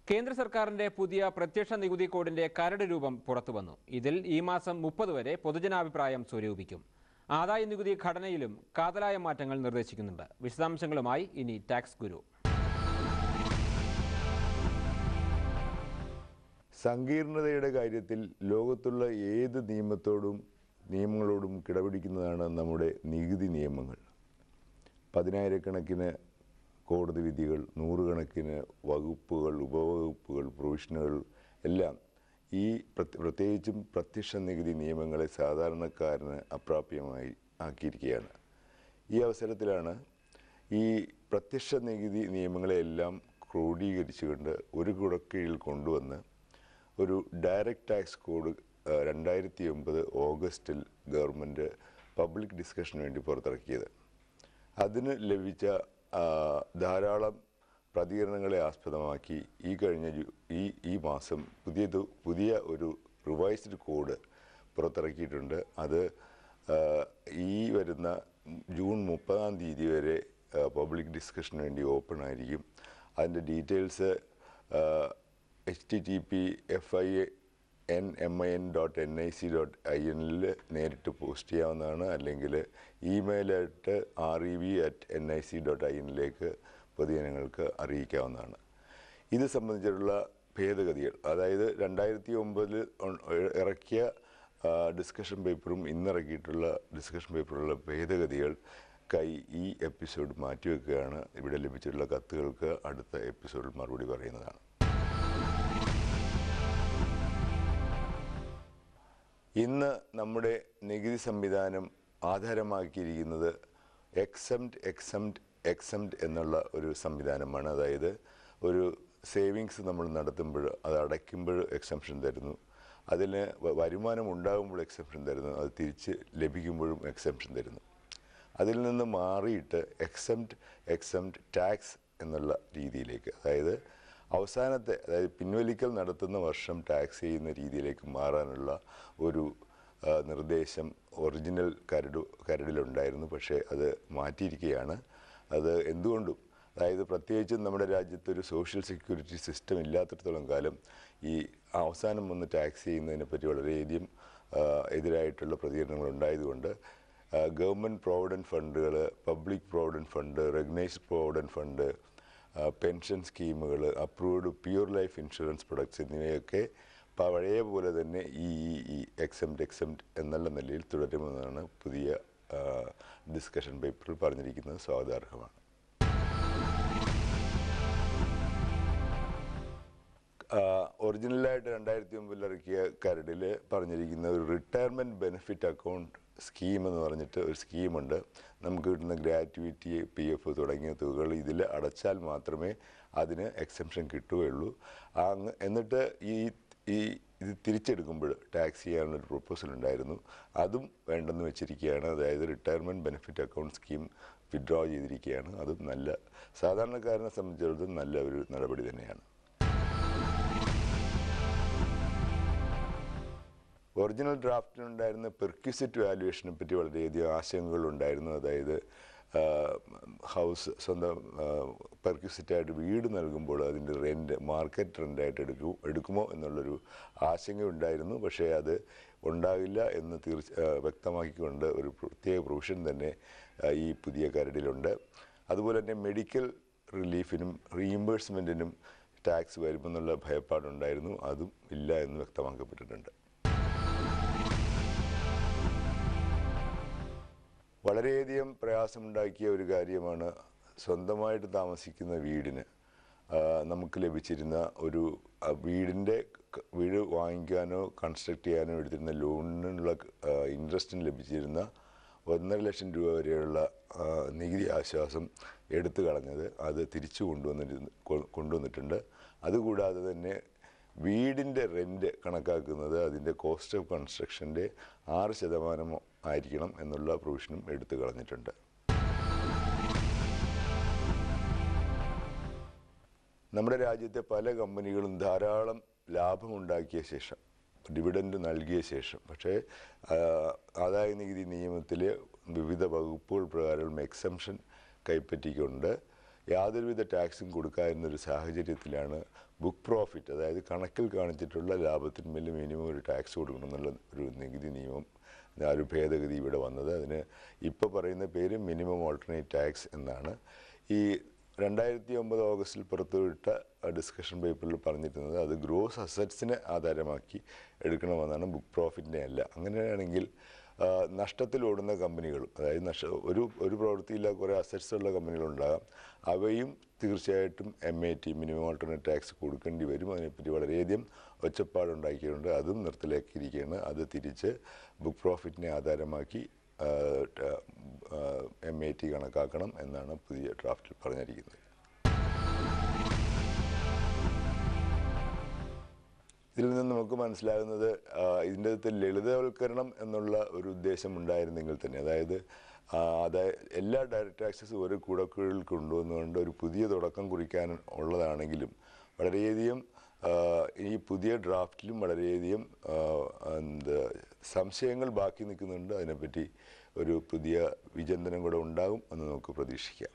കേന്ദ്ര സർക്കാരിന്റെ പുതിയ പ്രത്യക്ഷ നികുതി കോഡിന്റെ കരട് രൂപം പുറത്തുവന്നു. ഇതിൽ ഈ മാസം 30 വരെ പൊതുജനാഭിപ്രായം സ്വരൂപിക്കും. ആദായ നികുതി ഘടനയിലും കാതലായ മാറ്റങ്ങൾ നിർദ്ദേശിക്കുന്നുണ്ട്. വിശദാംശങ്ങളുമായി ഇനി ടാക്സ് ഗുരു. സങ്കീർണതയുടെ കാര്യത്തിൽ ലോകത്തുള്ള ഏത് നിയമങ്ങളോടും കിടപിടിക്കുന്നതാണ് നമ്മുടെ നികുതി നിയമങ്ങൾ. പതിനായിരക്കണക്കിന് കോടതി വിധികൾ, നൂറുകണക്കിന് വകുപ്പുകൾ, ഉപവകുപ്പുകൾ, പ്രൊവിഷനുകൾ എല്ലാം ഈ പ്രത്യേകിച്ചും പ്രത്യക്ഷ നികുതി നിയമങ്ങളെ സാധാരണക്കാരന് അപ്രാപ്യമായി ആക്കിയിരിക്കുകയാണ്. ഈ അവസരത്തിലാണ് ഈ പ്രത്യക്ഷ നികുതി നിയമങ്ങളെല്ലാം ക്രോഡീകരിച്ചുകൊണ്ട് ഒരു കുടക്കീഴിൽ കൊണ്ടുവന്ന് ഒരു ഡയറക്റ്റ് ടാക്സ് കോഡ് 2009 ഓഗസ്റ്റിൽ ഗവൺമെൻറ് പബ്ലിക് ഡിസ്കഷന് വേണ്ടി പുറത്തിറക്കിയത്. അതിന് ലഭിച്ച ധാരാളം പ്രതികരണങ്ങളെ ആസ്പദമാക്കി ഈ മാസം പുതിയ ഒരു റിവൈസ്ഡ് കോഡ് പുറത്തിറക്കിയിട്ടുണ്ട്. അത് ഈ വരുന്ന ജൂൺ 30 വരെ പബ്ലിക് ഡിസ്കഷന് വേണ്ടി ഓപ്പൺ ആയിരിക്കും. അതിൻ്റെ ഡീറ്റെയിൽസ് http://fin.nic.in നേരിട്ട് പോസ്റ്റ് ചെയ്യാവുന്നതാണ്. അല്ലെങ്കിൽ ഇമെയിലായിട്ട് rev@nic.in പൊതുജനങ്ങൾക്ക് അറിയിക്കാവുന്നതാണ്. ഇത് സംബന്ധിച്ചിട്ടുള്ള ഭേദഗതികൾ, അതായത് 2009 ഇറക്കിയ ഡിസ്കഷൻ പേപ്പറും ഇന്നിറക്കിയിട്ടുള്ള ഡിസ്കഷൻ പേപ്പറുള്ള ഭേദഗതികൾ ഈ എപ്പിസോഡ് മാറ്റിവെക്കുകയാണ്. ഇവിടെ ലഭിച്ചിട്ടുള്ള കത്തുകൾക്ക് അടുത്ത എപ്പിസോഡിൽ മറുപടി പറയുന്നതാണ്. ഇന്ന് നമ്മുടെ നികുതി സംവിധാനം ആധാരമാക്കിയിരിക്കുന്നത് എക്സംപ്റ്റ് എന്നുള്ള ഒരു സംവിധാനമാണ്. അതായത് ഒരു സേവിങ്സ് നമ്മൾ നടത്തുമ്പോൾ അത് അടയ്ക്കുമ്പോൾ എക്സംപ്ഷൻ തരുന്നു, അതിന് വരുമാനം ഉണ്ടാകുമ്പോൾ എക്സംപ്ഷൻ തരുന്നു, അത് തിരിച്ച് ലഭിക്കുമ്പോഴും എക്സംപ്ഷൻ തരുന്നു. അതിൽ നിന്ന് മാറിയിട്ട് എക്സംപ്റ്റ് ടാക്സ് എന്നുള്ള രീതിയിലേക്ക്, അതായത് പിൻവലിക്കൽ നടത്തുന്ന വർഷം ടാക്സ് ചെയ്യുന്ന രീതിയിലേക്ക് മാറാനുള്ള ഒരു നിർദ്ദേശം ഒറിജിനൽ കരടിലുണ്ടായിരുന്നു. പക്ഷേ അത് മാറ്റിയിരിക്കുകയാണ്. അത് എന്തുകൊണ്ടും, അതായത് പ്രത്യേകിച്ചും നമ്മുടെ രാജ്യത്തൊരു സോഷ്യൽ സെക്യൂരിറ്റി സിസ്റ്റം ഇല്ലാത്തിടത്തോളം കാലം ഈ അവസാനം വന്ന് ടാക്സ് ചെയ്യുന്നതിനെപ്പറ്റി വളരെയധികം എതിരായിട്ടുള്ള പ്രതികരണങ്ങൾ ഉണ്ടായതുകൊണ്ട് ഗവൺമെൻറ് പ്രോവിഡൻറ്റ് ഫണ്ടുകൾ, public provident fund, recognised provident fund, pension സ്കീമുകൾ, approved pure life insurance products എന്നിവയൊക്കെ പഴയ പോലെ തന്നെ ഈ എക്സംപ്റ്റ് എന്നുള്ള നിലയിൽ തുടരുമെന്നാണ് പുതിയ ഡിസ്കഷൻ പേപ്പറിൽ പറഞ്ഞിരിക്കുന്നത്. സ്വാഗതാർഹമാണ്. ഒറിജിനലായിട്ട് 2009 ഇറക്കിയ കരടിൽ പറഞ്ഞിരിക്കുന്ന ഒരു റിട്ടയർമെൻറ്റ് ബെനിഫിറ്റ് അക്കൗണ്ട് സ്കീം എന്ന് പറഞ്ഞിട്ട് ഒരു സ്കീമുണ്ട്. നമുക്ക് കിട്ടുന്ന ഗ്രാറ്റുവിറ്റി, PF തുടങ്ങിയ തുകകൾ ഇതിൽ അടച്ചാൽ മാത്രമേ അതിന് എക്സംപ്ഷൻ കിട്ടുകയുള്ളൂ. എന്നിട്ട് ഇത് തിരിച്ചെടുക്കുമ്പോൾ ടാക്സ് ചെയ്യാനുള്ളൊരു പ്രൊപ്പോസൽ ഉണ്ടായിരുന്നു. അതും വേണ്ടെന്ന് വെച്ചിരിക്കുകയാണ്. അതായത് retirement benefit account scheme withdraw ചെയ്തിരിക്കുകയാണ്. അതും സാധാരണക്കാരനെ സംബന്ധിച്ചിടത്തോളം നല്ല ഒരു നടപടി തന്നെയാണ്. ഒറിജിനൽ ഡ്രാഫ്റ്റിനുണ്ടായിരുന്ന പെർക്വിസിറ്റ് വാല്യുവേഷനെ പറ്റി വളരെയധികം ആശങ്കകളുണ്ടായിരുന്നു. അതായത് സ്വന്തം പെർക്വിസിറ്റായിട്ട് വീട് നൽകുമ്പോൾ അതിൻ്റെ മാർക്കറ്റ് റെൻ്റായിട്ട് എടുക്കുമോ എന്നുള്ളൊരു ആശങ്ക ഉണ്ടായിരുന്നു. പക്ഷേ അത് ഉണ്ടാകില്ല എന്ന് വ്യക്തമാക്കിക്കൊണ്ട് ഒരു പ്രത്യേക പ്രൊവിഷൻ തന്നെ ഈ പുതിയ കരടിലുണ്ട്. അതുപോലെ തന്നെ മെഡിക്കൽ റിലീഫിനും റീഇംബേഴ്സ്മെൻറ്റിനും ടാക്സ് വരുമെന്നുള്ള ഭയപ്പാടുണ്ടായിരുന്നു. അതും ഇല്ല എന്ന് വ്യക്തമാക്കപ്പെട്ടിട്ടുണ്ട്. വളരെയധികം പ്രയാസമുണ്ടാക്കിയ ഒരു കാര്യമാണ് സ്വന്തമായിട്ട് താമസിക്കുന്ന വീടിന് നമുക്ക് ലഭിച്ചിരുന്ന വീട് വാങ്ങിക്കാനോ കൺസ്ട്രക്ട് ചെയ്യാനോ എടുത്തിരുന്ന ലോണിനുള്ള ഇൻട്രസ്റ്റിന് ലഭിച്ചിരുന്ന 1.5 ലക്ഷം രൂപ വരെയുള്ള നികുതി ആശ്വാസം എടുത്തു കളഞ്ഞത്. അത് തിരിച്ചു കൊണ്ടുവന്നിട്ടുണ്ട്. അതുകൂടാതെ തന്നെ വീടിൻ്റെ റെൻറ്റ് കണക്കാക്കുന്നത് അതിൻ്റെ കോസ്റ്റ് ഓഫ് കൺസ്ട്രക്ഷൻ്റെ 6% ആയിരിക്കണം എന്നുള്ള പ്രൊവിഷനും എടുത്തു കളഞ്ഞിട്ടുണ്ട്. നമ്മുടെ രാജ്യത്തെ പല കമ്പനികളും ധാരാളം ലാഭമുണ്ടാക്കിയ ശേഷം, ഡിവിഡൻഡ് നൽകിയ ശേഷം, പക്ഷേ ആദായ നികുതി നിയമത്തിലെ വിവിധ വകുപ്പുകൾ പ്രകാരം എക്സംപ്ഷൻ കൈപ്പറ്റിക്കൊണ്ട് യാതൊരുവിധ ടാക്സും കൊടുക്കാതിരുന്നൊരു സാഹചര്യത്തിലാണ് ബുക്ക് പ്രോഫിറ്റ്, അതായത് കണക്കിൽ കാണിച്ചിട്ടുള്ള ലാഭത്തിന്മേൽ മിനിമം ഒരു ടാക്സ് കൊടുക്കണമെന്നുള്ള ഒരു നികുതി നിയമം, ഒരു ഭേദഗതി ഇവിടെ വന്നത്. അതിന് ഇപ്പോൾ പറയുന്ന പേര് മിനിമം ഓൾട്ടർനേറ്റ് ടാക്സ് എന്നാണ്. ഈ 2009 ഓഗസ്റ്റിൽ പുറത്തുവിട്ട ഡിസ്കഷൻ പേപ്പറിൽ പറഞ്ഞിരുന്നത് അത് ഗ്രോസ് അസറ്റ്സിനെ ആധാരമാക്കി എടുക്കണമെന്നാണ്, ബുക്ക് പ്രോഫിറ്റിനെ അല്ല. അങ്ങനെയാണെങ്കിൽ നഷ്ടത്തിലോടുന്ന കമ്പനികളും, അതായത് ഒരു പ്രവൃത്തിയില്ല കുറേ അസറ്റ്സ് ഉള്ള കമ്പനികളുണ്ടാകാം, അവയും തീർച്ചയായിട്ടും MAT മിനിമം ഓൾട്ടർനേറ്റ് ടാക്സ് കൊടുക്കേണ്ടി വരും. അതിനെപ്പറ്റി വളരെയധികം ഒച്ചപ്പാടുണ്ടാക്കിയിട്ടുണ്ട്. അതും നിർത്തലാക്കിയിരിക്കുകയാണ്. അത് തിരിച്ച് ബുക്ക് പ്രോഫിറ്റിനെ ആധാരമാക്കി MAT കണക്കാക്കണം എന്നാണ് പുതിയ ഡ്രാഫ്റ്റിൽ പറഞ്ഞിരിക്കുന്നത്. ഇതിൽ നിന്ന് നമുക്ക് മനസ്സിലാകുന്നത് ഇതിൻ്റെ അകത്ത് ലളിതവൽക്കരണം എന്നുള്ള ഒരു ഉദ്ദേശം ഉണ്ടായിരുന്നെങ്കിൽ തന്നെ, അതായത് എല്ലാ ഡയറക്റ്റ് ടാക്സസും ഒരു കുടക്കീഴിൽ കൊണ്ടുവന്നുകൊണ്ട് ഒരു പുതിയ തുടക്കം കുറിക്കാൻ ഉള്ളതാണെങ്കിലും വളരെയധികം ഈ പുതിയ ഡ്രാഫ്റ്റിലും വളരെയധികം സംശയങ്ങൾ ബാക്കി നിൽക്കുന്നുണ്ട്. അതിനെപ്പറ്റി ഒരു പുതിയ വിചിന്തനം കൂടെ ഉണ്ടാകും എന്ന് നമുക്ക് പ്രതീക്ഷിക്കാം.